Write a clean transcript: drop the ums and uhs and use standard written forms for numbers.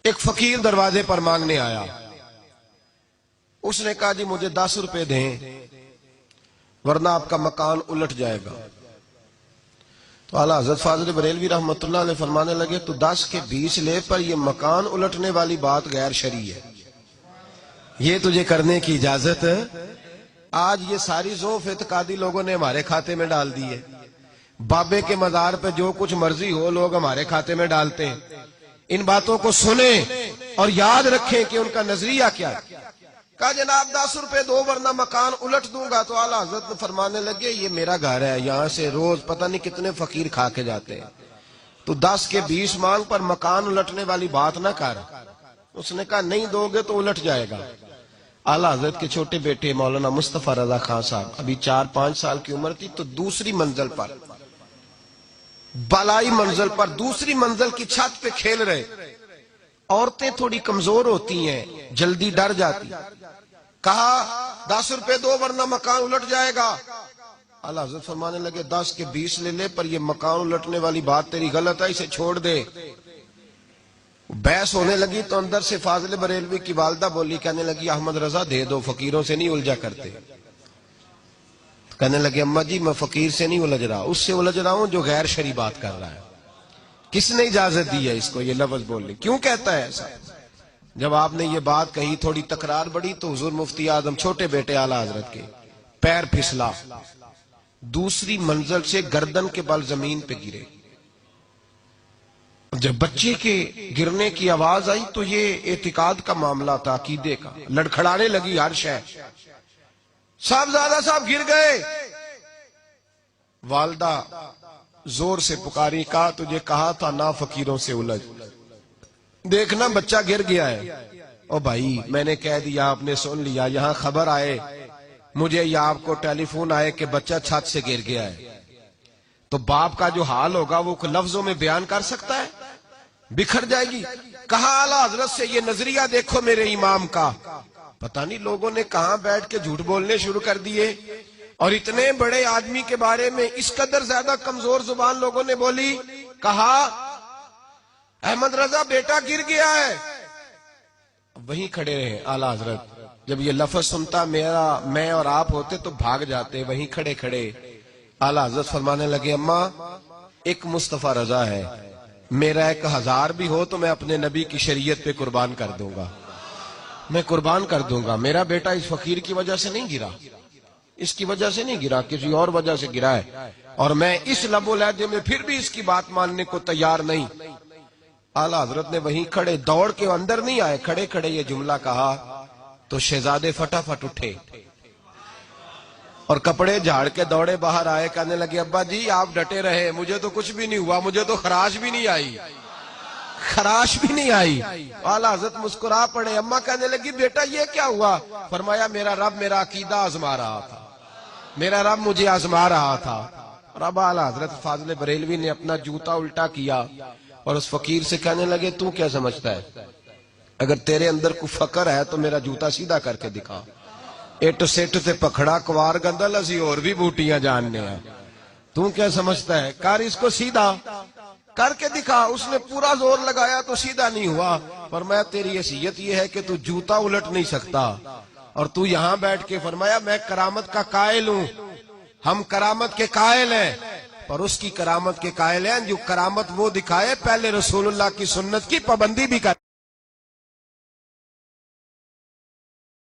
ایک فقیر دروازے پر مانگنے آیا. اس نے کہا جی مجھے 10 روپے دیں ورنہ آپ کا مکان الٹ جائے گا. تو اعلیٰ حضرت فاضل بریلوی رحمۃ اللہ علیہ فرمانے لگے تو 10 کے 20 لے، پر یہ مکان الٹنے والی بات غیر شرعی ہے، یہ تجھے کرنے کی اجازت. آج یہ ساری ذوف اعتقادی لوگوں نے ہمارے کھاتے میں ڈال دی ہے. بابے کے مزار پہ جو کچھ مرضی ہو لوگ ہمارے کھاتے میں ڈالتے ہیں. ان باتوں کو سنیں اور یاد رکھیں کہ ان کا نظریہ کیا ہے. کہا جناب 10 روپے دو ورنہ مکان الٹ دوں گا. تو اعلیٰ حضرت فرمانے لگے یہ میرا گھر ہے، یہاں سے روز پتہ نہیں کتنے فقیر کھا کے جاتے ہیں، تو 10 کے 20 مانگ پر مکان الٹنے والی بات نہ کر. اس نے کہا نہیں دو گے تو الٹ جائے گا. اعلیٰ حضرت کے چھوٹے بیٹے مولانا مصطفیٰ رضا خان صاحب ابھی 4-5 سال کی عمر تھی، تو دوسری منزل پر، بالائی منزل پر دوسری منزل کی چھت پہ کھیل رہے. عورتیں تھوڑی کمزور ہوتی ہیں، جلدی ڈر جاتی. کہا 10 روپے دو ورنہ مکان الٹ جائے گا. اعلیٰ حضرت فرمانے لگے 10 کے 20 لے لے، پر یہ مکان الٹنے والی بات تیری غلط ہے، اسے چھوڑ دے. بحث ہونے لگی تو اندر سے فاضل بریلوی کی والدہ بولی، کہنے لگی احمد رضا دے دو، فقیروں سے نہیں الجھا کرتے. کہنے لگے اماں جی میں فقیر سے نہیں الجھ رہا، اس سے الجھ رہا ہوں جو غیر شرعی بات کر رہا ہے. کس نے اجازت دی ہے اس کو یہ لفظ بولنے؟ کیوں کہتا ہے ایسا؟ جب آپ نے یہ بات کہی تھوڑی تکرار بڑھی تو حضور مفتی اعظم چھوٹے بیٹے اعلیٰ حضرت کے پیر پھسلا، دوسری منزل سے گردن کے بل زمین پہ گرے. جب بچے کے گرنے کی آواز آئی تو یہ اعتقاد کا معاملہ تھا، عقیدے کا. لڑکھڑانے لگی ہر شے. صاحبزادہ صاحب گر گئے. والدہ زور سے پکاری، کہا تجھے کہا تھا نہ فقیروں سے الجھ، دیکھنا بچہ گر گیا ہے. او بھائی میں نے کہہ دیا، آپ نے سن لیا، یہاں خبر آئے مجھے یا آپ کو ٹیلی فون آئے کہ بچہ چھت سے گر گیا ہے، تو باپ کا جو حال ہوگا وہ لفظوں میں بیان کر سکتا ہے؟ بکھر جائے گی. کہا اعلیٰ حضرت سے یہ نظریہ دیکھو میرے امام کا. پتہ نہیں لوگوں نے کہاں بیٹھ کے جھوٹ بولنے شروع کر دیے، اور اتنے بڑے آدمی کے بارے میں اس قدر زیادہ کمزور زبان لوگوں نے بولی. کہا احمد رضا بیٹا گر گیا ہے. وہیں کھڑے رہے اعلیٰ حضرت. جب یہ لفظ سنتا میں اور آپ ہوتے تو بھاگ جاتے. وہیں کھڑے کھڑے اعلیٰ حضرت فرمانے لگے اماں ایک مصطفیٰ رضا ہے، میرا 1000 بھی ہو تو میں اپنے نبی کی شریعت پہ قربان کر دوں گا، میں قربان کر دوں گا. میرا بیٹا اس فقیر کی وجہ سے نہیں گرا، اس کی وجہ سے نہیں گرا، کسی اور وجہ سے گرا ہے، اور میں اس لب و لہجے میں پھر بھی اس کی بات ماننے کو تیار نہیں. اعلیٰ حضرت نے وہیں کھڑے، دوڑ کے اندر نہیں آئے، کھڑے کھڑے یہ جملہ کہا تو شہزادے فٹافٹ اٹھے اور کپڑے جھاڑ کے دوڑے باہر آئے. کہنے لگے ابا جی آپ ڈٹے رہے، مجھے تو کچھ بھی نہیں ہوا، مجھے تو خراش بھی نہیں آئی، خراش بھی نہیں آئی. اعلیٰ حضرت مسکرا پڑے. اماں کہنے لگی بیٹا یہ کیا ہوا؟ فرمایا میرا رب میرا عقیدہ آزما رہا تھا، میرا رب مجھے آزما رہا تھا. اور اب اعلیٰ حضرت فاضل بریلوی نے اپنا جوتا الٹا کیا اور اس فقیر سے کہنے لگے تو کیا سمجھتا ہے؟ اگر تیرے اندر کوئی فقر ہے تو میرا جوتا سیدھا کر کے دکھا. اٹ سٹ تے پکھڑا کوار گندل اسی اور بھی بوٹیاں جاننے ہیں، تو کیا سمجھتا ہے؟ کر اس کو سیدھا کر کے دکھا. اس نے پورا زور لگایا تو سیدھا نہیں ہوا. فرمایا تیری حیثیت یہ ہے کہ تو جوتا الٹ نہیں سکتا، اور تو یہاں بیٹھ کے فرمایا میں کرامت کا قائل ہوں، ہم کرامت کے قائل ہیں، پر اس کی کرامت کے قائل ہیں جو کرامت وہ دکھائے پہلے رسول اللہ کی سنت کی پابندی بھی کر